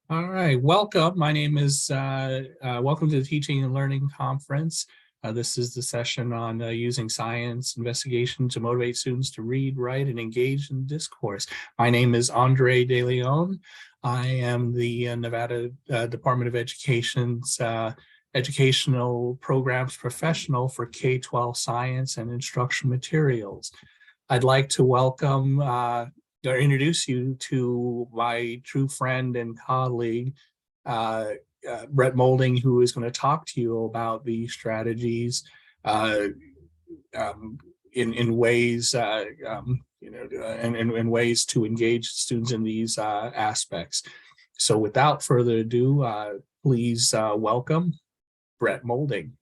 All right, welcome. My name is, welcome to the Teaching and Learning Conference. This is the session on using science investigation to motivate students to read, write, and engage in discourse. My name is Andre De Leon. I am the Nevada Department of Education's educational programs professional for K-12 science and instructional materials. I'd like to welcome or introduce you to my true friend and colleague, Brett Molding, who is going to talk to you about the strategies in ways, in ways to engage students in these aspects. So without further ado, please welcome Brett Molding.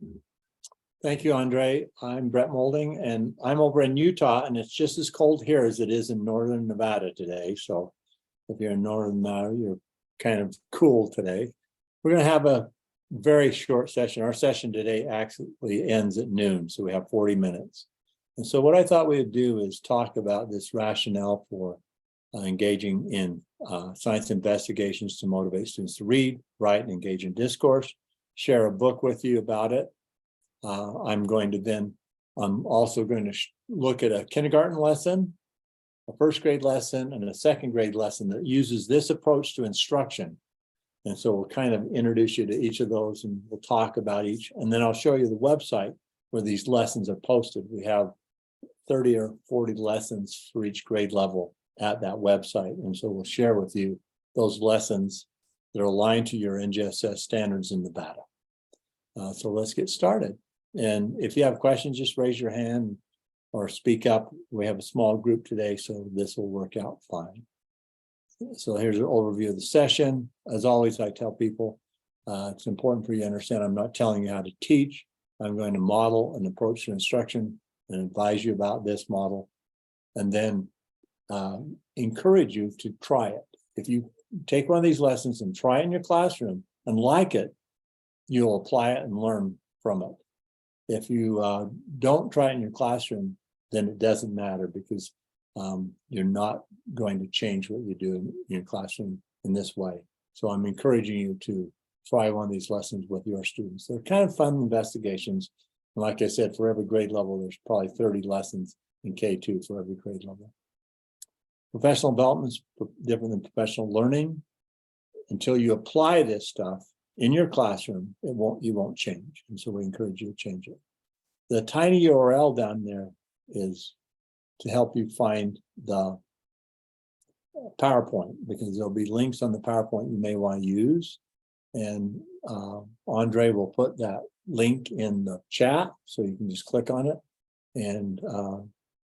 Thank you, Andre. I'm Brett Molding, and I'm over in Utah, and it's just as cold here as it is in northern Nevada today. So if you're in northern Nevada, you're kind of cool today. We're going to have a very short session. Our session today actually ends at noon, so we have 40 minutes. And so what I thought we would do is talk about this rationale for engaging in science investigations to motivate students to read, write, and engage in discourse, share a book with you about it. I'm also going to look at a kindergarten lesson, a first grade lesson, and a second grade lesson that uses this approach to instruction. And so we'll kind of introduce you to each of those, and we'll talk about each. And then I'll show you the website where these lessons are posted. We have 30 or 40 lessons for each grade level at that website. And so we'll share with you those lessons that are aligned to your NGSS standards in Nevada. So let's get started. And if you have questions, just raise your hand or speak up. We have a small group today, so this will work out fine. So here's an overview of the session. As always, I tell people it's important for you to understand I'm not telling you how to teach. I'm going to model an approach to instruction and advise you about this model, and then encourage you to try it. If you take one of these lessons and try it in your classroom and like it, you'll apply it and learn from it. If you don't try it in your classroom, then it doesn't matter, because you're not going to change what you do in your classroom in this way. So I'm encouraging you to try one of these lessons with your students. They're kind of fun investigations. And like I said, for every grade level, there's probably 30 lessons in K2 for every grade level. Professional development is different than professional learning. Until you apply this stuff in your classroom, you won't change. And so we encourage you to change it. The tiny URL down there is to help you find the PowerPoint, because there'll be links on the PowerPoint you may want to use. And Andre will put that link in the chat, so you can just click on it and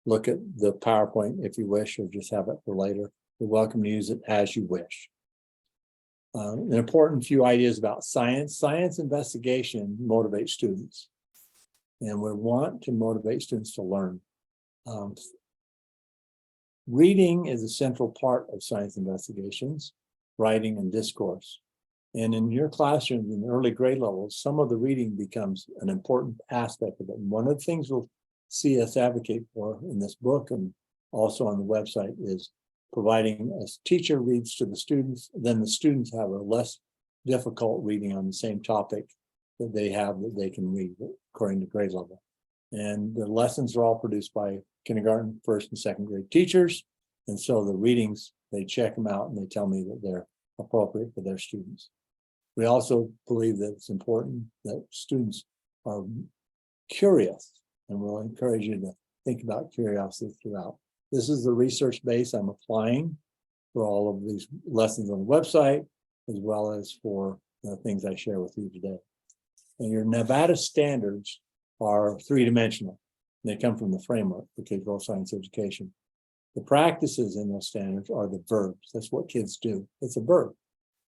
look at the PowerPoint if you wish, or just have it for later. You're welcome to use it as you wish. An important few ideas about science. Science investigation motivates students, and we want to motivate students to learn. Reading is a central part of science investigations, writing and discourse. And in your classrooms in the early grade levels, some of the reading becomes an important aspect of it. And one of the things we'll see us advocate for in this book and also on the website is providing a teacher reads to the students, then the students have a less difficult reading on the same topic that they have that they can read according to grade level. And the lessons are all produced by kindergarten, first and second grade teachers. And so the readings, they check them out and they tell me that they're appropriate for their students. We also believe that it's important that students are curious, and we'll encourage you to think about curiosity throughout. This is the research base I'm applying for all of these lessons on the website, as well as for the things I share with you today. And your Nevada standards are three-dimensional. They come from the framework for K-12 science education. The practices in those standards are the verbs. That's what kids do. It's a verb.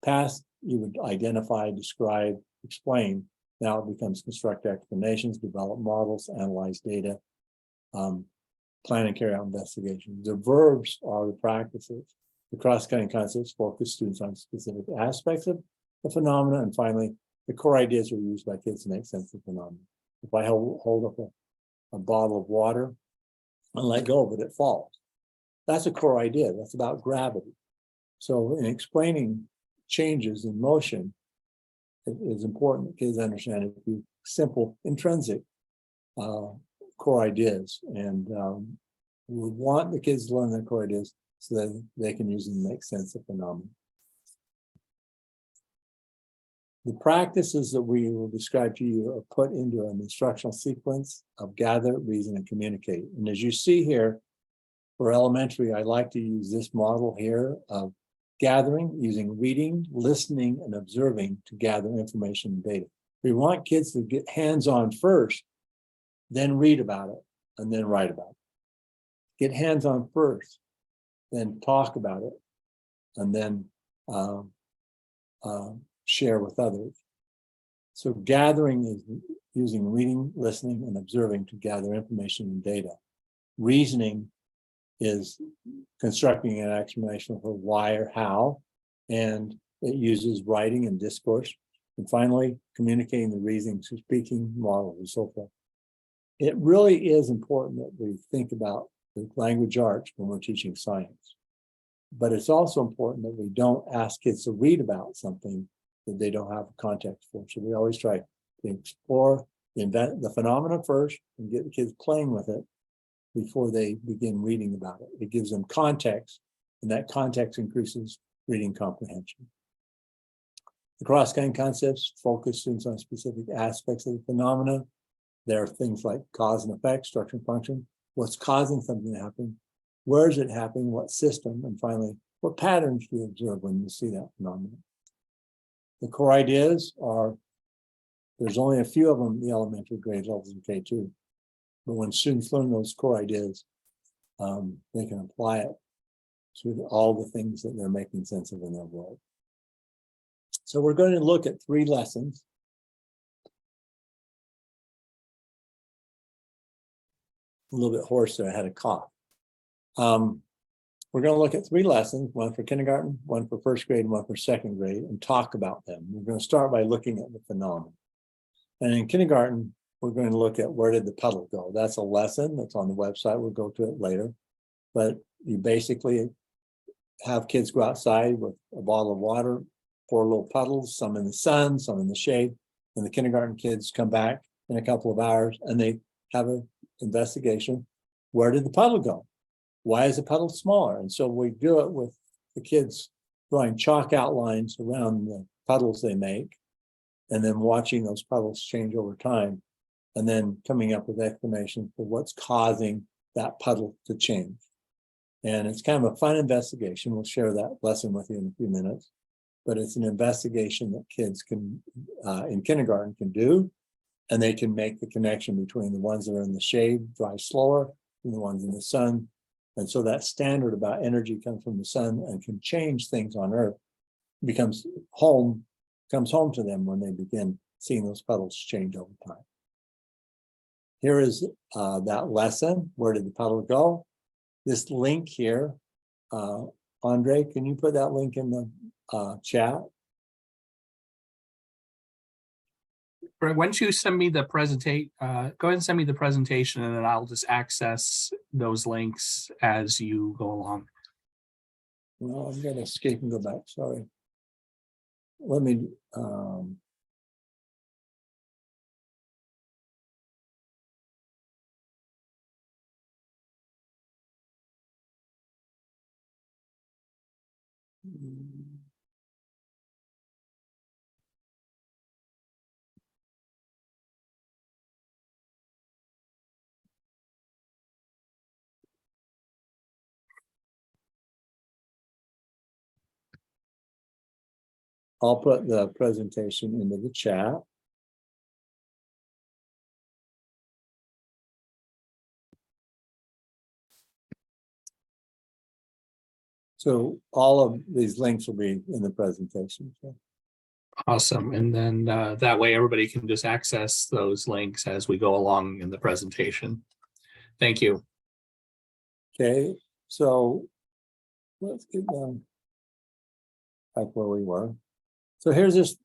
Past, you would identify, describe, explain. Now it becomes construct explanations, develop models, analyze data, plan and carry out investigations. The verbs are the practices. The cross-cutting concepts focus students on specific aspects of the phenomena. And finally, the core ideas are used by kids to make sense of the phenomena. If I hold up a bottle of water and let go of it, it falls. That's a core idea. That's about gravity. So in explaining changes in motion, it is important that kids understand a few simple intrinsic core ideas. And we want the kids to learn their core ideas so that they can use them to make sense of phenomena. The practices that we will describe to you are put into an instructional sequence of gather, reason, and communicate. And as you see here, for elementary, I like to use this model here of gathering, using reading, listening, and observing to gather information and data. We want kids to get hands-on first, then read about it, and then write about it. Get hands-on first, then talk about it, and then share with others. So gathering is using reading, listening, and observing to gather information and data. Reasoning is constructing an explanation for why or how, and it uses writing and discourse. And finally, communicating the reasoning through speaking, models, and so forth. It really is important that we think about the language arts when we're teaching science. But it's also important that we don't ask kids to read about something that they don't have a context for. So we always try to explore the phenomena first and get the kids playing with it before they begin reading about it. It gives them context, and that context increases reading comprehension. The cross-cutting concepts focus students on specific aspects of the phenomena. There are things like cause and effect, structure and function, what's causing something to happen, where is it happening, what system, and finally, what patterns do you observe when you see that phenomenon. The core ideas are, there's only a few of them in the elementary grade levels in K2, but when students learn those core ideas, they can apply it to all the things that they're making sense of in their world. So we're going to look at 3 lessons. A little bit hoarse there, I had a cough. We're going to look at 3 lessons, one for kindergarten, one for first grade, and one for second grade, and talk about them. We're going to start by looking at the phenomenon. And in kindergarten, we're going to look at where did the puddle go? That's a lesson that's on the website. We'll go to it later. But you basically have kids go outside with a bottle of water, pour little puddles, some in the sun, some in the shade, and the kindergarten kids come back in a couple of hours and they have an investigation. Where did the puddle go? Why is the puddle smaller? And so we do it with the kids drawing chalk outlines around the puddles they make, and then watching those puddles change over time, and then coming up with explanations for what's causing that puddle to change. And it's kind of a fun investigation. We'll share that lesson with you in a few minutes. But it's an investigation that kids can, in kindergarten, can do, and they can make the connection between the ones that are in the shade, dry slower, and the ones in the sun. And so that standard about energy comes from the sun and can change things on Earth, comes home to them when they begin seeing those puddles change over time. Here is that lesson. Where did the puddle go? This link here, Andre, can you put that link in the chat? Why don't you send me the presentation? Go ahead and send me the presentation, and then I'll just access those links as you go along. No, I'm going to escape and go back. Sorry. Let me. I'll put the presentation into the chat. So all of these links will be in the presentation. So. Awesome. And then that way everybody can just access those links as we go along in the presentation. Thank you. Okay, so let's get down back where we were. So here's this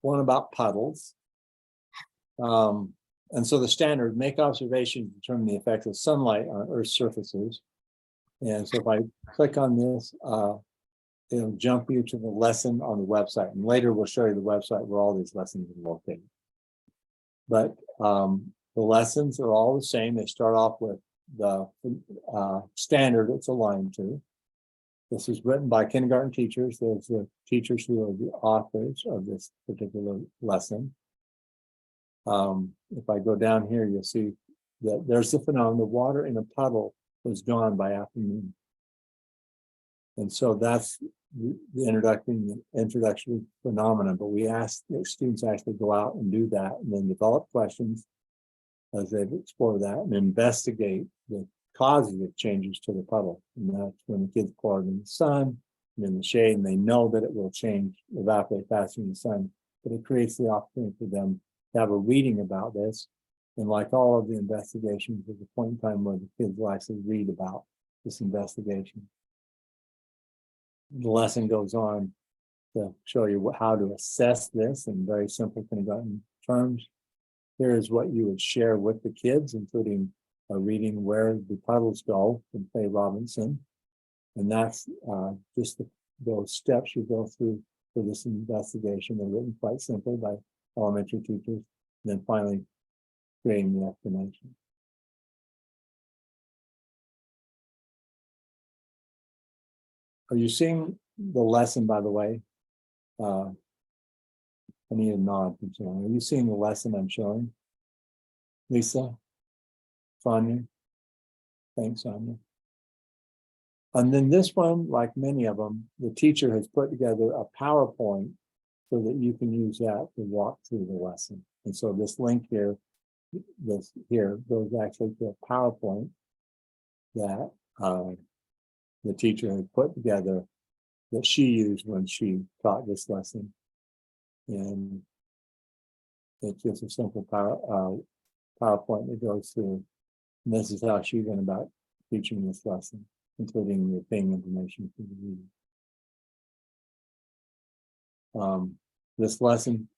one about puddles. And so the standard, make observations to determine the effect of sunlight on Earth's surfaces. And so if I click on this, it'll jump you to the lesson on the website. And later we'll show you the website where all these lessons are located. But the lessons are all the same. They start off with the standard it's aligned to. This is written by kindergarten teachers. There's the teachers who are the authors of this particular lesson. If I go down here, you'll see that there's the phenomenon. The water in a puddle was gone by afternoon. And so that's the introductory phenomenon. But we ask the students actually go out and do that and then develop questions as they explore that and investigate the causes of changes to the puddle. And that's when the kids pour it in the sun and in the shade, and they know that it will change, evaporate faster in the sun. But it creates the opportunity for them to have a reading about this. And like all of the investigations, there's a point in time where the kids will actually read about this investigation. The lesson goes on to show you how to assess this in very simple kindergarten terms. Here is what you would share with the kids, including a reading Where the Puddles Go from Faye Robinson. And that's just those steps you go through for this investigation. They're written quite simply by elementary teachers. And then finally, creating the explanation. Are you seeing the lesson, by the way? I need a nod from someone. Are you seeing the lesson I'm showing? Lisa? Sonia? Thanks, Sonia. And then this one, like many of them, the teacher has put together a PowerPoint so that you can use that to walk through the lesson. And so this link here, this here goes actually to a PowerPoint that the teacher had put together that she used when she taught this lesson. And it's just a simple PowerPoint that goes through. And this is how she went about teaching this lesson, including the thing information for the reading. This lesson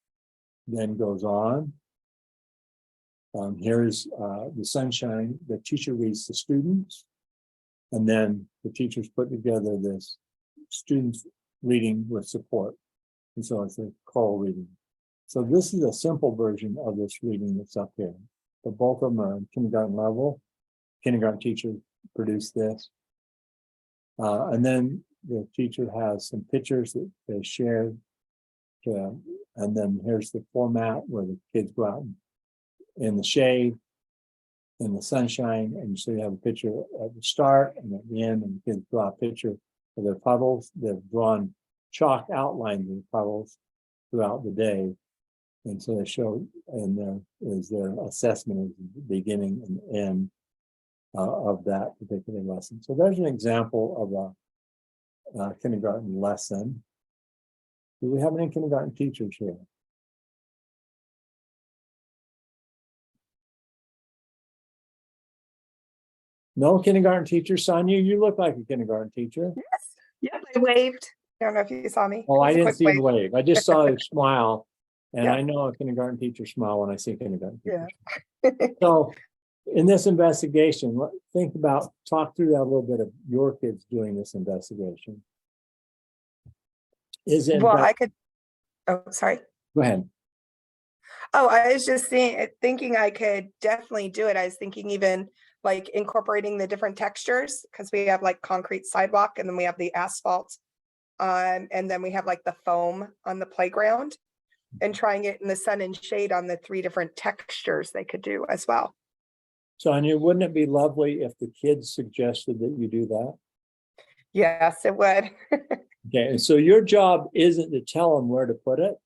then goes on. Here's the sunshine. The teacher reads to students, and then the teachers put together this students reading with support. And so it's a choral reading. So this is a simple version of this reading that's up here. But both of them are in kindergarten level. Kindergarten teachers produced this. And then the teacher has some pictures that they shared. And then here's the format where the kids go out in the shade, in the sunshine, and so you have a picture at the start and at the end, and the kids draw a picture of their puddles. They've drawn chalk outlines of the puddles throughout the day. And so they show, and there is their assessment of the beginning and end of that particular lesson. So there's an example of a kindergarten lesson. Do we have any kindergarten teachers here? No kindergarten teacher. Sonia, you look like a kindergarten teacher. Yes. Yep. I waved. I don't know if you saw me. Oh, I Just a didn't quick see the wave. I just saw a smile. And Yeah. I know a kindergarten teacher smile when I see a kindergarten teacher. Yeah. So in this investigation, talk through that a little bit of your kids doing this investigation. Is it? Well, I could. Oh, sorry. Go ahead. Oh, I was just thinking I could definitely do it. I was thinking even like incorporating the different textures, because we have like concrete sidewalk, and then we have the asphalt, and then we have like the foam on the playground, and trying it in the sun and shade on the 3 different textures they could do as well. Sonia, wouldn't it be lovely if the kids suggested that you do that? Yes, it would. Okay, and so your job isn't to tell them where to put it.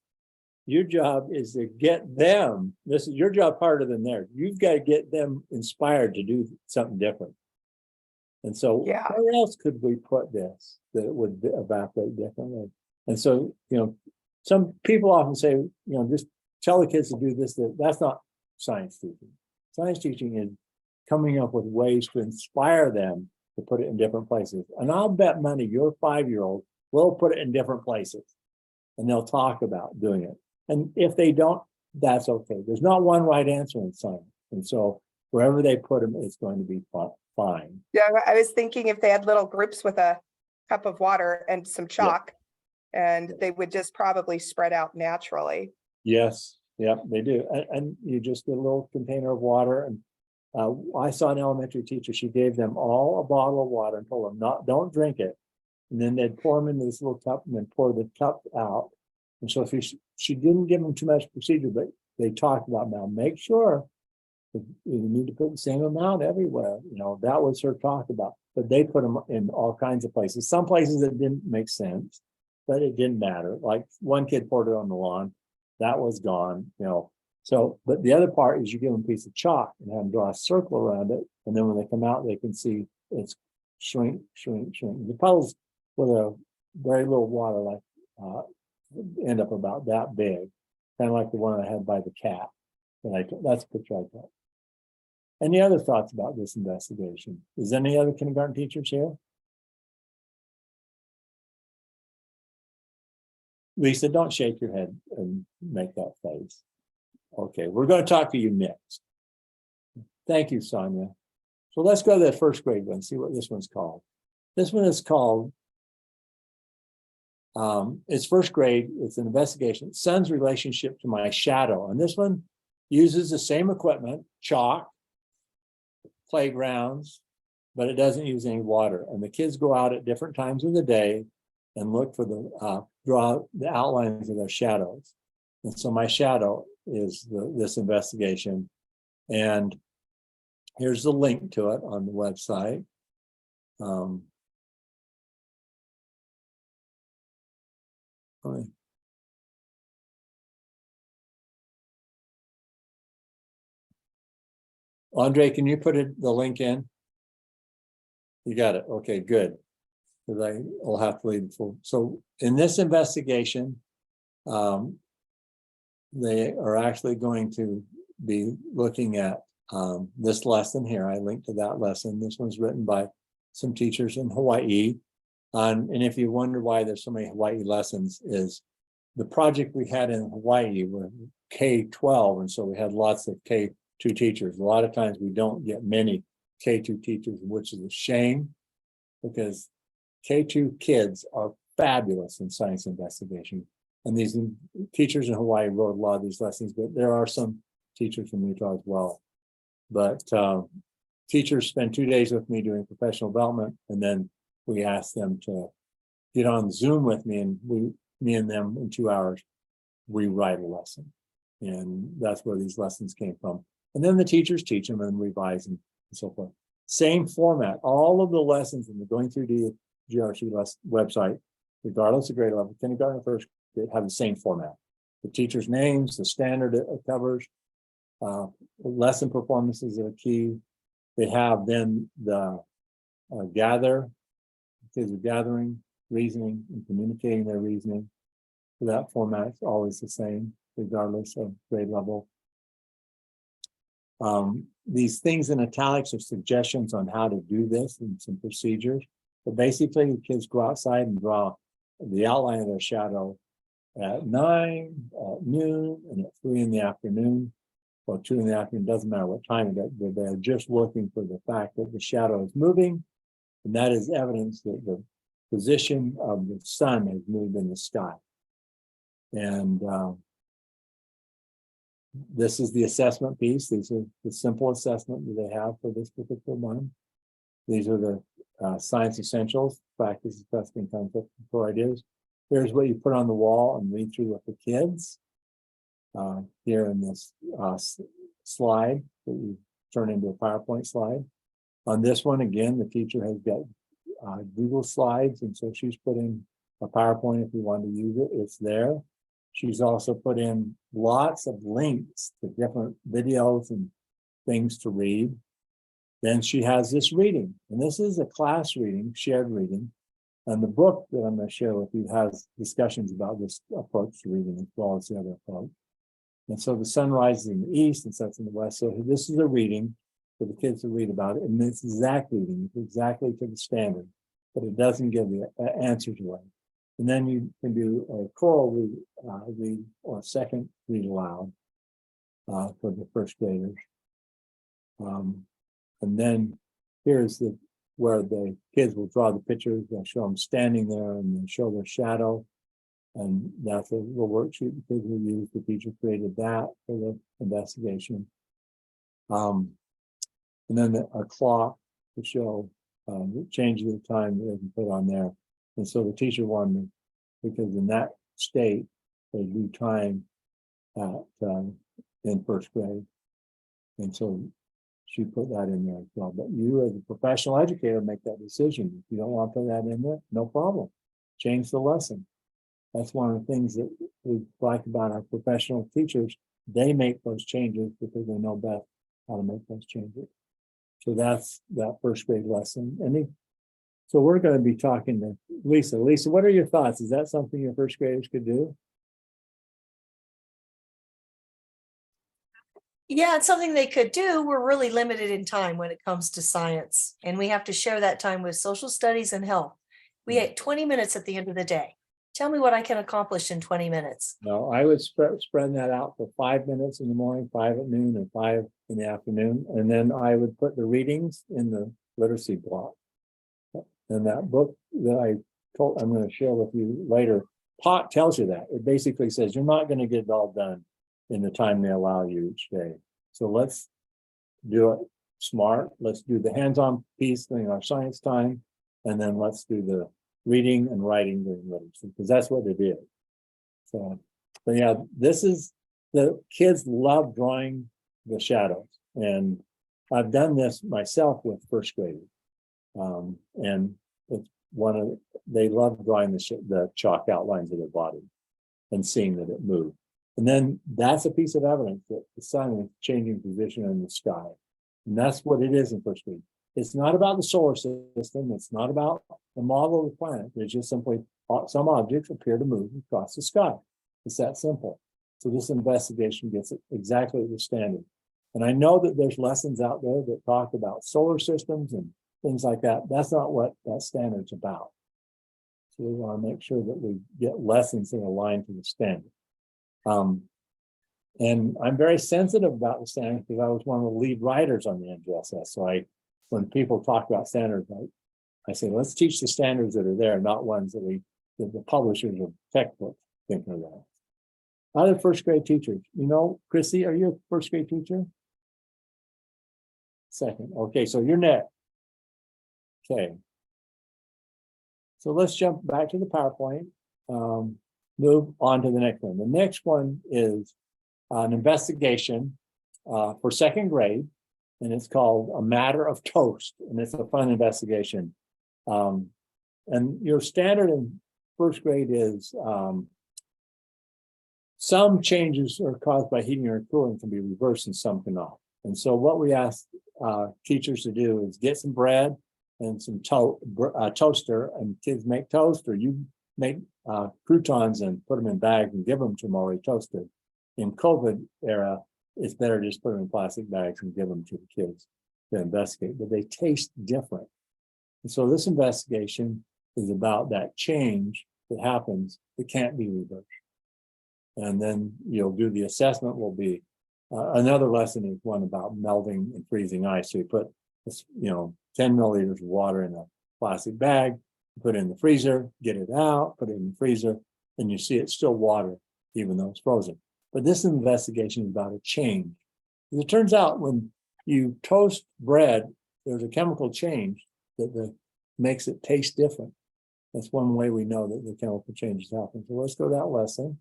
Your job is to get them, this is your job harder than theirs. You've got to get them inspired to do something different. And so Yeah. where else could we put this that it would evaporate differently? And so, some people often say, just tell the kids to do this. That's not science teaching. Science teaching is coming up with ways to inspire them to put it in different places. And I'll bet money your 5-year-old will put it in different places, and they'll talk about doing it. And if they don't, that's okay. There's not one right answer in science. And so wherever they put them, it's going to be fine. Yeah, I was thinking if they had little groups with a cup of water and some chalk. And they would just probably spread out naturally. Yes, yep, they do. And you just get a little container of water. And I saw an elementary teacher, she gave them all a bottle of water and told them, don't drink it. And then they'd pour them into this little cup and then pour the cup out. And so if she didn't give them too much procedure, but they talked about, now make sure that you need to put the same amount everywhere. You know, that was her talk about. But they put them in all kinds of places. Some places it didn't make sense, but it didn't matter. Like one kid poured it on the lawn, that was gone, you know. So, but the other part is you give them a piece of chalk and have them draw a circle around it. And then when they come out, they can see it's shrink, shrink, shrink. The puddles with a very little water, like end up about that big, kind of like the one I had by the cat. And that's a picture I took. Any other thoughts about this investigation? Is any other kindergarten teachers here? Lisa, don't shake your head and make that face. Okay, we're going to talk to you next. Thank you, Sonia. So let's go to the first grade one, see what this one's called. This one is called, it's first grade, it's an investigation, Son's relationship to my shadow. And this one uses the same equipment, chalk, playgrounds, but it doesn't use any water. And the kids go out at different times of the day and look for the, draw the outlines of their shadows. And so my shadow is this investigation. And here's the link to it on the website. Andre, can you put the link in? You got it. Okay, good. Because I will have to leave the full. So in this investigation, they are actually going to be looking at this lesson here. I linked to that lesson. This one's written by some teachers in Hawaii. And if you wonder why there's so many Hawaii lessons, is the project we had in Hawaii were K-12. And so we had lots of K2 teachers. A lot of times we don't get many K2 teachers, which is a shame, because K2 kids are fabulous in science investigation. And these teachers in Hawaii wrote a lot of these lessons, but there are some teachers from Utah as well. But teachers spend 2 days with me doing professional development, and then we ask them to get on Zoom with me, and me and them in 2 hours, we write a lesson. And that's where these lessons came from. And then the teachers teach them and revise them and so forth. Same format, all of the lessons in the Going Through the GRC website, regardless of grade level, kindergarten, first grade, have the same format. The teacher's names, the standard it covers, lesson performances are key. They have then the kids are gathering, reasoning, and communicating their reasoning. So that format's always the same, regardless of grade level. These things in italics are suggestions on how to do this and some procedures. But basically, the kids go outside and draw the outline of their shadow at 9, at noon, and at 3 in the afternoon, or 2 in the afternoon. Doesn't matter what time it is, but they're just looking for the fact that the shadow is moving, and that is evidence that the position of the sun has moved in the sky. And this is the assessment piece. These are the simple assessment that they have for this particular one. These are the science essentials, practice, testing, concept, core ideas. Here's what you put on the wall and read through with the kids. Here in this slide that you turn into a PowerPoint slide. On this one, again, the teacher has got Google Slides, and so she's put in a PowerPoint if you want to use it. It's there. She's also put in lots of links to different videos and things to read. Then she has this reading, and this is a class reading, shared reading. And the book that I'm going to share with you has discussions about this approach to reading as well as the other approach. And so the sun rises in the east and sets in the west. So this is a reading for the kids to read about it. And it's exact reading, it's exactly to the standard, but it doesn't give the answers away. And then you can do a choral read or a second read aloud for the first graders. And then here's the where the kids will draw the pictures, they'll show them standing there and then show their shadow. And that's a little worksheet the kids will use. The teacher created that for the investigation. And then a clock to show the change of the time that they can put on there. And so the teacher wanted, because in that state, they do time at in first grade. And so she put that in there as well. But you as a professional educator make that decision. If you don't want to put that in there, no problem. Change the lesson. That's one of the things that we like about our professional teachers. They make those changes because they know best how to make those changes. So that's that first grade lesson. So we're going to be talking to Lisa. Lisa, what are your thoughts? Is that something your first graders could do? Yeah, it's something they could do. We're really limited in time when it comes to science, and we have to share that time with social studies and health. We had 20 minutes at the end of the day. Tell me what I can accomplish in 20 minutes. No, I would spread that out for 5 minutes in the morning, 5 at noon, and 5 in the afternoon. And then I would put the readings in the literacy block. And that book that I'm going to share with you later, Pot tells you that. It basically says you're not going to get it all done in the time they allow you each day. So let's do it smart. Let's do the hands-on piece during our science time. And then let's do the reading and writing during literacy, because that's what it is. So, but yeah, the kids love drawing the shadows. And I've done this myself with first graders. And it's they love drawing the chalk outlines of their body and seeing that it moved. And then that's a piece of evidence that the sun is changing position in the sky. And that's what it is in first grade. It's not about the solar system. It's not about the model of the planet. It's just simply some objects appear to move across the sky. It's that simple. So this investigation gets it exactly the standard. And I know that there's lessons out there that talk about solar systems and things like that. That's not what that standard's about. So we want to make sure that we get lessons that align to the standard. And I'm very sensitive about the standard because I was one of the lead writers on the NGSS. So when people talk about standards, I say, let's teach the standards that are there, not ones that the publishers of textbooks think are there. Other first grade teachers, Chrissy, are you a first grade teacher? Second. Okay, so you're next. Okay. So let's jump back to the PowerPoint. Move on to the next one. The next one is an investigation for second grade, and it's called A Matter of Toast, and it's a fun investigation. And your standard in first grade is some changes are caused by heating or cooling can be reversed and some cannot. And so what we ask teachers to do is get some bread and some toaster, and kids make toast, or you make croutons and put them in bags and give them to them already toasted. In COVID era, it's better just put them in plastic bags and give them to the kids to investigate, but they taste different. And so this investigation is about that change that happens that can't be reversed. And then you'll do the assessment will be, another lesson is one about melting and freezing ice. So you put, 10 milliliters of water in a plastic bag, put it in the freezer, get it out, put it in the freezer, and you see it's still water, even though it's frozen. But this investigation is about a change. As it turns out, when you toast bread, there's a chemical change that makes it taste different. That's one way we know that the chemical changes happen. So let's go to that lesson.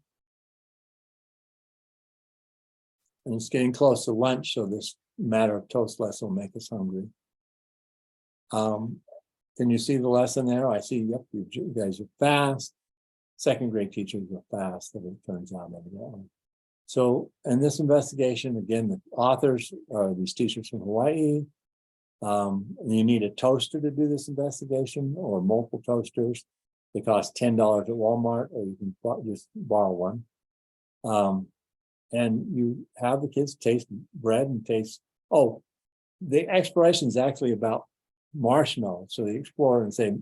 And it's getting close to lunch, so this matter of toast lesson will make us hungry. Can you see the lesson there? I see, yep, you guys are fast. Second grade teachers are fast, as it turns out. So, in this investigation, again, the authors are these teachers from Hawaii. You need a toaster to do this investigation, or multiple toasters. They cost $10 at Walmart, or you can just borrow one. And you have the kids taste bread and taste, the exploration is actually about marshmallows. So they explore and say,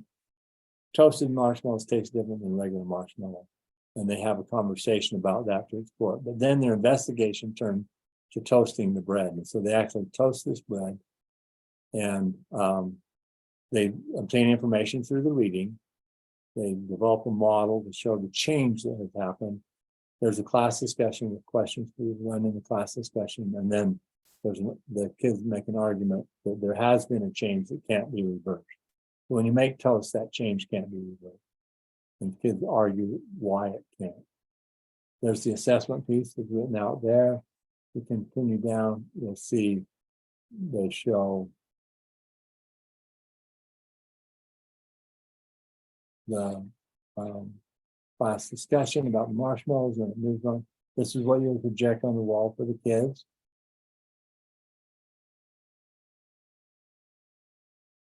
toasted marshmallows taste different than regular marshmallow. And they have a conversation about that to explore it. But then their investigation turned to toasting the bread. And so they actually toast this bread. And They obtain information through the reading. They develop a model to show the change that has happened. There's a class discussion with questions we run in the class discussion, and then the kids make an argument that there has been a change that can't be reversed. When you make toast, that change can't be reversed. And kids argue why it can't. There's the assessment piece that's written out there. We continue down, you'll see they show the class discussion about marshmallows, and it moves on. This is what you'll project on the wall for the kids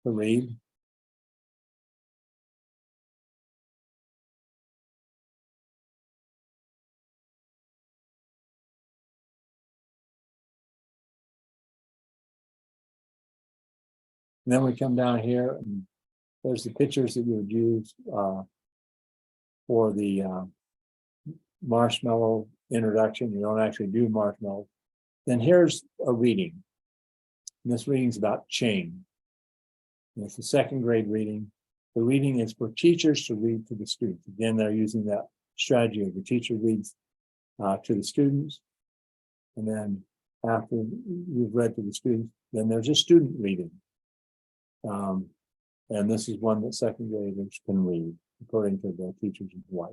to read. And then we come down here, and there's the pictures that you would use for the marshmallow introduction. You don't actually do marshmallows. Then here's a reading. And this reading is about change. And it's a second grade reading. The reading is for teachers to read to the students. Again, they're using that strategy of the teacher reads to the students. And then after you've read to the students, then there's a student reading. And this is one that second graders can read, according to the teachers in Hawaii.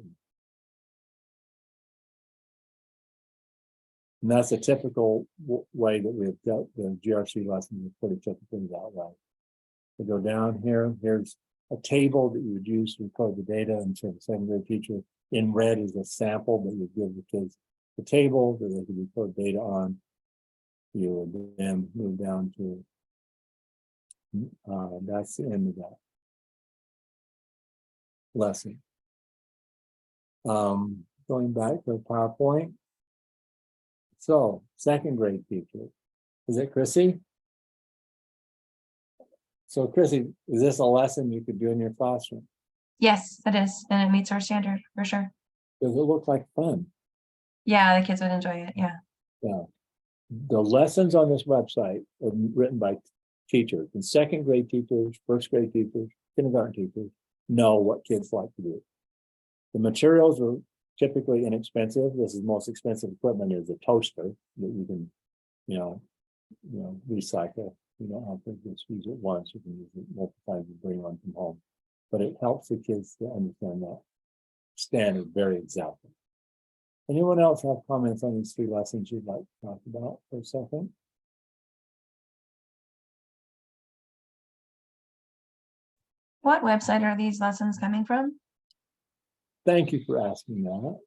And that's a typical way that we have dealt the GRC lesson is pretty typically that way. We go down here, here's a table that you would use to record the data, and so the second grade teacher in red is a sample that you give the kids the table that they can record data on. You would then move down to that's the end of that lesson. Going back to the PowerPoint. So, second grade teacher, is it Chrissy? So Chrissy, is this a lesson you could do in your classroom? Yes, it is, and it meets our standard for sure. Does it look like fun? Yeah, the kids would enjoy it. Yeah. Yeah. The lessons on this website are written by teachers, and second grade teachers, first grade teachers, kindergarten teachers know what kids like to do. The materials are typically inexpensive. This is most expensive equipment is a toaster that you can, recycle. You don't have to just use it once. You can use it multiple times and bring one from home. But it helps the kids to understand that standard very exactly. Anyone else have comments on these three lessons you'd like to talk about for a second? What website are these lessons coming from? Thank you for asking that.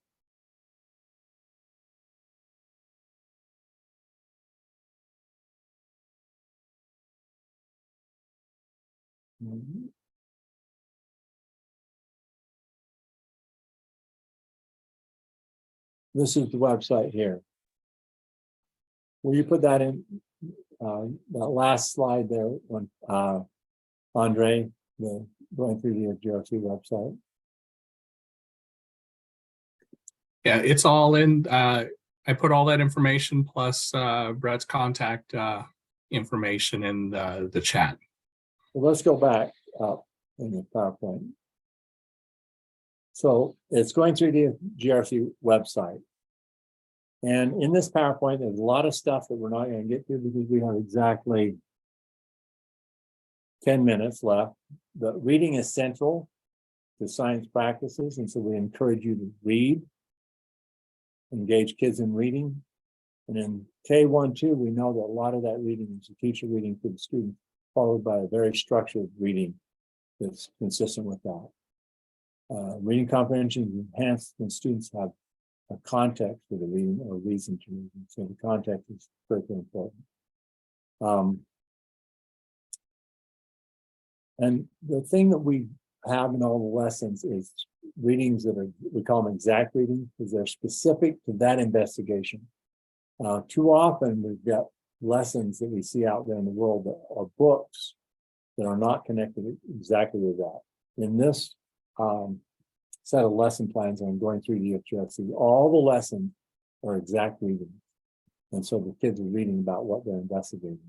This is the website here. Will you put that in that last slide there when Andre, going through the GRC website? Yeah, it's all in. I put all that information plus Brett's contact information in the chat. Well, let's go back up in the PowerPoint. So it's going through the GRC website. And in this PowerPoint, there's a lot of stuff that we're not going to get to because we have exactly 10 minutes left. But reading is central to science practices. And so we encourage you to read, engage kids in reading. And in K1-2, we know that a lot of that reading is the teacher reading to the student, followed by a very structured reading that's consistent with that. Reading comprehension is enhanced when students have a context for the reading or reason to read. So the context is critically important. And the thing that we have in all the lessons is readings that are, we call them exact readings because they're specific to that investigation. Too often we've got lessons that we see out there in the world that are books that are not connected exactly with that. In this set of lesson plans, I'm going through the GRC, all the lessons are exact readings. And so the kids are reading about what they're investigating.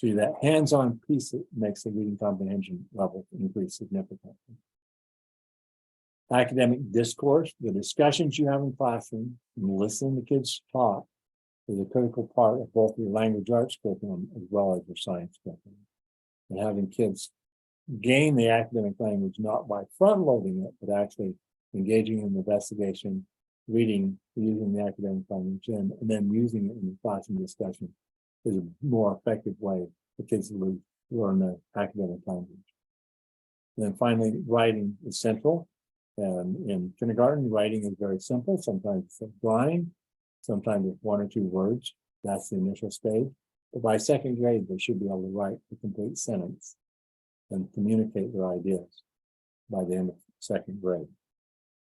So that hands-on piece that makes the reading comprehension level increase significantly. Academic discourse, the discussions you have in classroom and listening to kids talk is a critical part of both your language arts curriculum as well as your science curriculum. And having kids gain the academic language not by front loading it, but actually engaging in investigation, reading, using the academic language, and then using it in the classroom discussion is a more effective way for kids to learn the academic language. And then finally, writing is central. And in kindergarten, writing is very simple. Sometimes it's drawing, sometimes it's 1 or 2 words. That's the initial stage. But by 2nd grade, they should be able to write a complete sentence and communicate their ideas by the end of 2nd grade.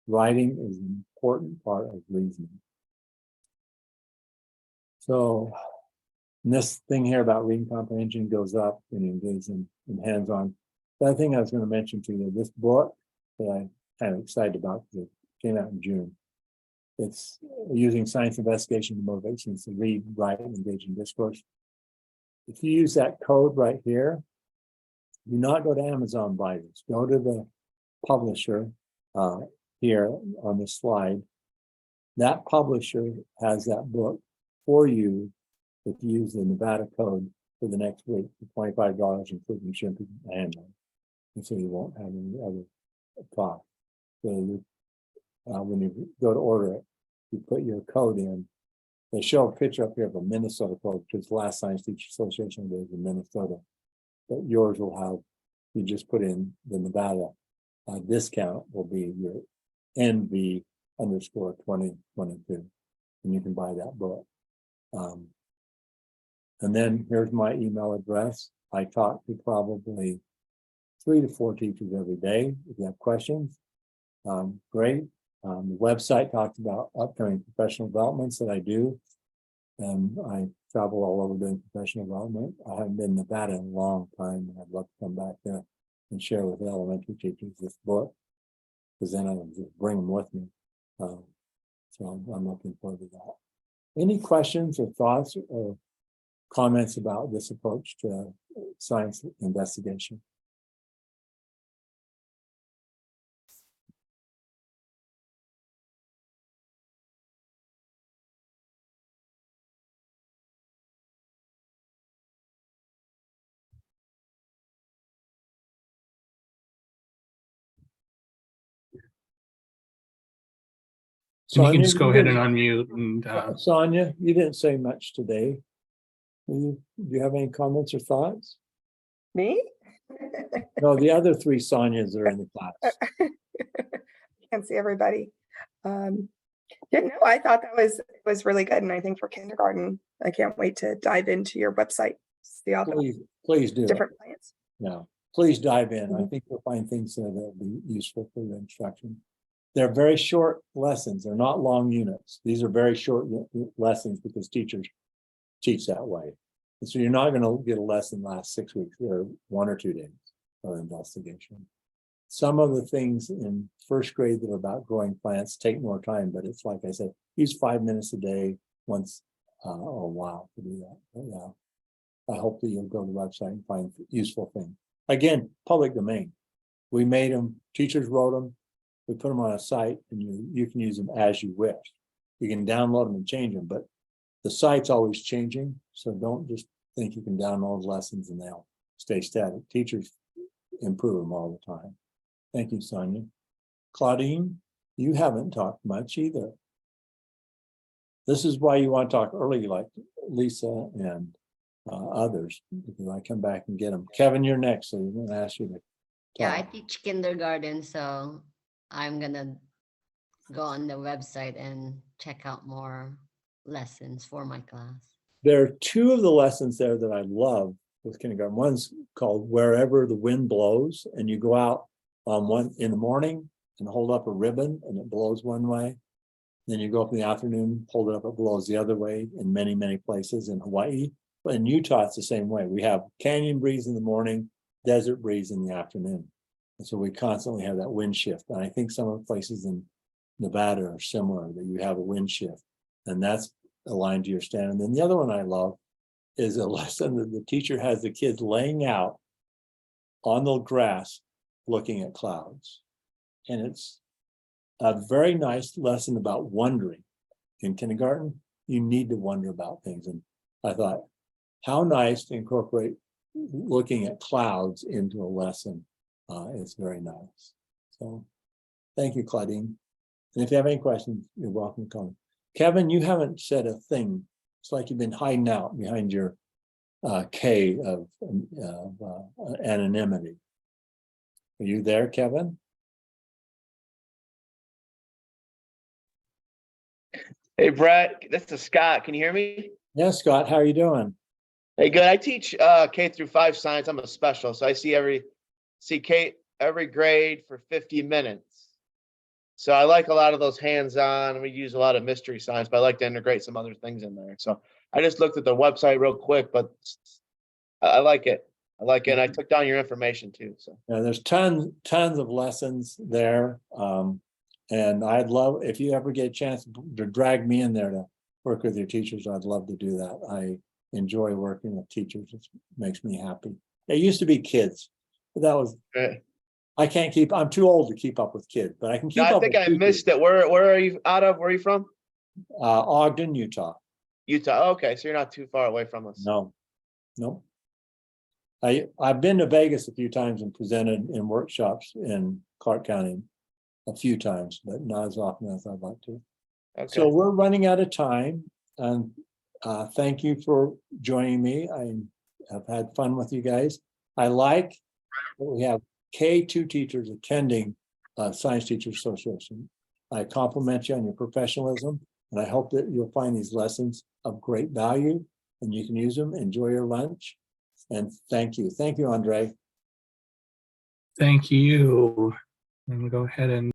Writing is an important part of reasoning. So this thing here about reading comprehension goes up when you engage in hands-on. The other thing I was going to mention to you, this book that I'm kind of excited about because it came out in June. It's using science investigation and motivations to read, write, and engage in discourse. If you use that code right here, do not go to Amazon buy this. Go to the publisher here on the slide. That publisher has that book for you if you use the Nevada code for the next week for $25, including shipping and handling. And so you won't have any other cost. So when you go to order it, you put your code in. They show a picture up here of a Minnesota code because the last Science Teacher Association Day is in Minnesota. But yours will have, you just put in the Nevada discount will be your NV _ 2022. And you can buy that book. And then here's my email address. I talk to probably 3 to 4 teachers every day. If you have questions, great. The website talks about upcoming professional developments that I do. And I travel all over doing professional development. I haven't been in Nevada in a long time, and I'd love to come back there and share with elementary teachers this book, because then I can just bring them with me. So I'm looking forward to that. Any questions or thoughts or comments about this approach to science investigation? And you can just go ahead and Sonia, unmute and Sonia, you didn't say much today. Do you have any comments or thoughts? Me? No, the other 3 Sonias that are in the class. Can't see everybody. Yeah, no, I thought that was really good. And I think for kindergarten, I can't wait to dive into your website, see all the Please do. different plans. Yeah, please dive in. I think you'll find things there that'll be useful for your instruction. They're very short lessons. They're not long units. These are very short lessons because teachers teach that way. And so you're not going to get a lesson last 6 weeks. They're 1 or 2 days of investigation. Some of the things in 1st grade that are about growing plants take more time, but it's like I said, use 5 minutes a day once a while to do that. But yeah, I hope that you'll go to the website and find useful things. Again, public domain. We made them, teachers wrote them, we put them on a site, and you can use them as you wish. You can download them and change them, but the site's always changing, so don't just think you can download lessons and they'll stay static. Teachers improve them all the time. Thank you, Sonia. Claudine, you haven't talked much either. This is why you want to talk early, like Lisa and others, because I come back and get them. Kevin, you're next, so we're going to ask you to talk. Yeah, I teach kindergarten, so I'm gonna go on the website and check out more lessons for my class. There are 2 of the lessons there that I love with kindergarten. One's called Wherever the Wind Blows, and you go out on one in the morning and hold up a ribbon and it blows one way. Then you go up in the afternoon, hold it up, it blows the other way in many, many places in Hawaii. But in Utah, it's the same way. We have canyon breeze in the morning, desert breeze in the afternoon. And so we constantly have that wind shift. And I think some of the places in Nevada are similar, that you have a wind shift, and that's aligned to your standard. And then the other one I love is a lesson that the teacher has the kids laying out on the grass looking at clouds. And it's a very nice lesson about wondering. In kindergarten, you need to wonder about things. And I thought, how nice to incorporate looking at clouds into a lesson. It's very nice. So thank you, Claudine. And if you have any questions, you're welcome to come. Kevin, you haven't said a thing. It's like you've been hiding out behind your K of anonymity. Are you there, Kevin? Hey, Brett, this is Scott. Can you hear me? Yes, Scott, how are you doing? Hey, good. I teach K through 5 science. I'm a special, so I see every grade for 50 minutes. So I like a lot of those hands-on. We use a lot of mystery science, but I like to integrate some other things in there. So I just looked at the website real quick, but I like it. I like it. And I took down your information too. So Yeah, there's tons of lessons there. And I'd love, if you ever get a chance to drag me in there to work with your teachers, I'd love to do that. I enjoy working with teachers. It makes me happy. It used to be kids, but that was, I can't keep, I'm too old to keep up with kids, but I can keep no, up I think with I teachers. missed it. Where are you out of? Where are you from? Ogden, Utah. Utah. Okay, so you're not too far away from us. No. I've been to Vegas a few times and presented in workshops in Clark County a few times, but not as often as I'd like to. Okay. So we're running out of time, and thank you for joining me. I have had fun with you guys. I like that we have K2 teachers attending Science Teachers Association. I compliment you on your professionalism, and I hope that you'll find these lessons of great value and you can use them. Enjoy your lunch, and thank you. Thank you, Andre. Thank you. I'm gonna go ahead and